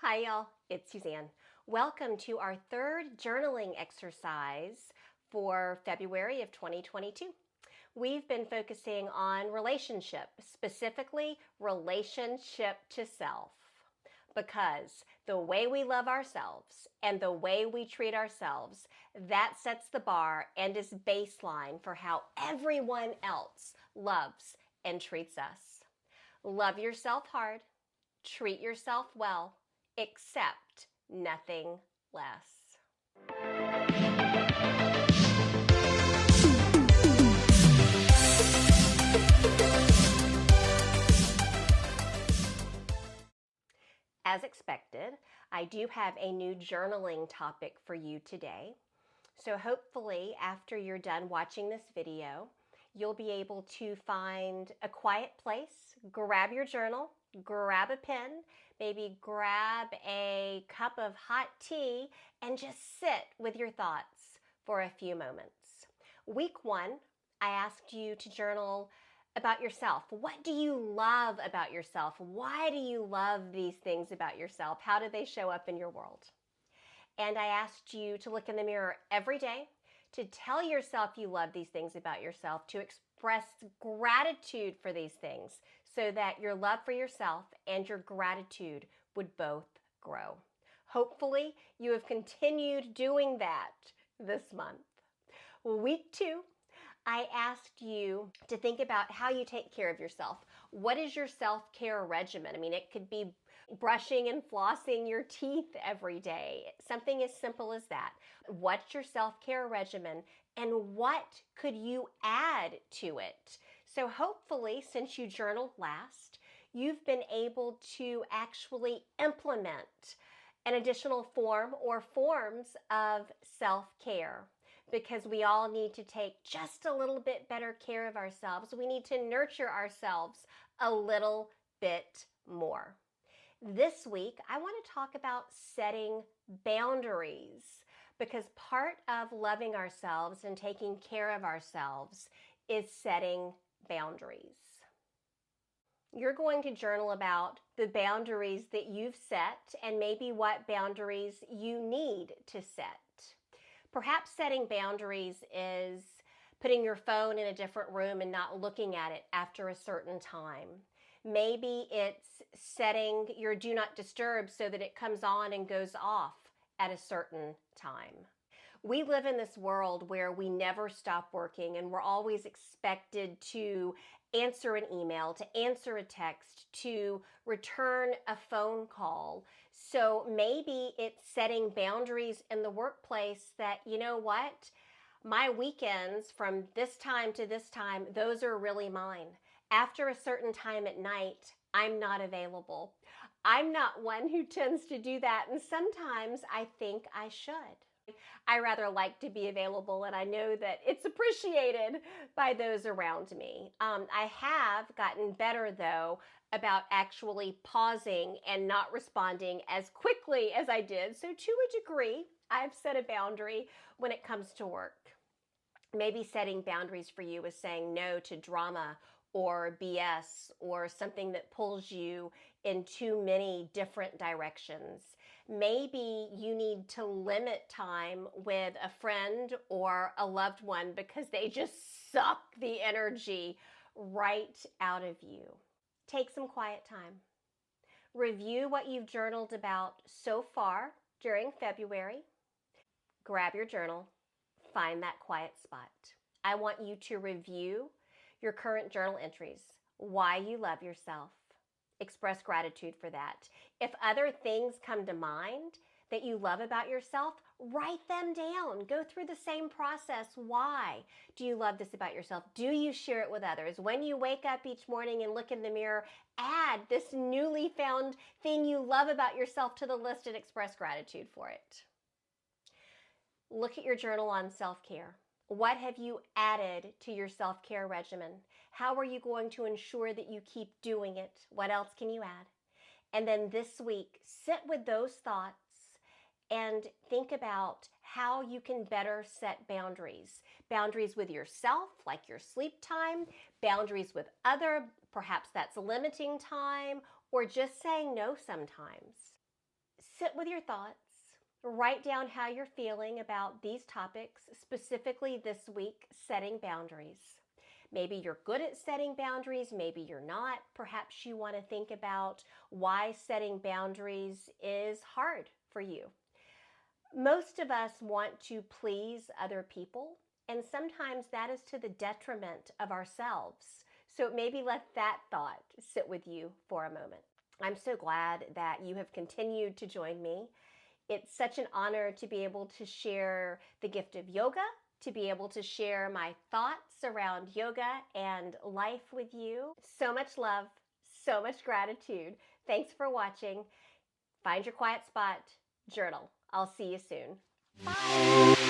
Hi y'all, it's Suzanne. Welcome to our third journaling exercise for February of 2022. We've been focusing on relationship, specifically relationship to self, because the way we love ourselves and the way we treat ourselves, that sets the bar and is baseline for how everyone else loves and treats us. Love yourself hard, treat yourself well, accept nothing less. As expected, I do have a new journaling topic for you today. So hopefully after you're done watching this video, you'll be able to find a quiet place, grab your journal, grab a pen, maybe grab a cup of hot tea, and just sit with your thoughts for a few moments. Week 1, I asked you to journal about yourself. What do you love about yourself? Why do you love these things about yourself? How do they show up in your world? And I asked you to look in the mirror every day, to tell yourself you love these things about yourself, to express gratitude for these things so that your love for yourself and your gratitude would both grow. Hopefully, you have continued doing that this month. Week 2, I asked you to think about how you take care of yourself. What is your self-care regimen? I mean, it could be brushing and flossing your teeth every day. Something as simple as that. What's your self-care regimen and what could you add to it? So hopefully, since you journaled last, you've been able to actually implement an additional form or forms of self-care, because we all need to take just a little bit better care of ourselves. We need to nurture ourselves a little bit more. This week, I want to talk about setting boundaries, because part of loving ourselves and taking care of ourselves is setting boundaries. You're going to journal about the boundaries that you've set and maybe what boundaries you need to set. Perhaps setting boundaries is putting your phone in a different room and not looking at it after a certain time. Maybe it's setting your do not disturb so that it comes on and goes off at a certain time. We live in this world where we never stop working and we're always expected to answer an email, to answer a text, to return a phone call. So maybe it's setting boundaries in the workplace that, you know what, my weekends from this time to this time, those are really mine. After a certain time at night, I'm not available. I'm not one who tends to do that, and sometimes I think I should. I rather like to be available, and I know that it's appreciated by those around me. I have gotten better, though, about actually pausing and not responding as quickly as I did. So to a degree, I've set a boundary when it comes to work. Maybe setting boundaries for you is saying no to drama or BS or something that pulls you in too many different directions. Maybe you need to limit time with a friend or a loved one because they just suck the energy right out of you. Take some quiet time. Review what you've journaled about so far during February. Grab your journal. Find that quiet spot. I want you to review your current journal entries, why you love yourself. Express gratitude for that. If other things come to mind that you love about yourself, write them down. Go through the same process. Why do you love this about yourself? Do you share it with others? When you wake up each morning and look in the mirror, add this newly found thing you love about yourself to the list and express gratitude for it. Look at your journal on self-care. What have you added to your self-care regimen? How are you going to ensure that you keep doing it? What else can you add? And then this week, sit with those thoughts and think about how you can better set boundaries. Boundaries with yourself, like your sleep time, boundaries with other, perhaps that's limiting time, or just saying no sometimes. sit with your thoughts. Write down how you're feeling about these topics, specifically this week, setting boundaries. Maybe you're good at setting boundaries, maybe you're not. Perhaps you want to think about why setting boundaries is hard for you. Most of us want to please other people, and sometimes that is to the detriment of ourselves. So maybe let that thought sit with you for a moment. I'm so glad that you have continued to join me. It's such an honor to be able to share the gift of yoga, to be able to share my thoughts around yoga and life with you. So much love, so much gratitude. Thanks for watching. Find your quiet spot, journal. I'll see you soon. Bye.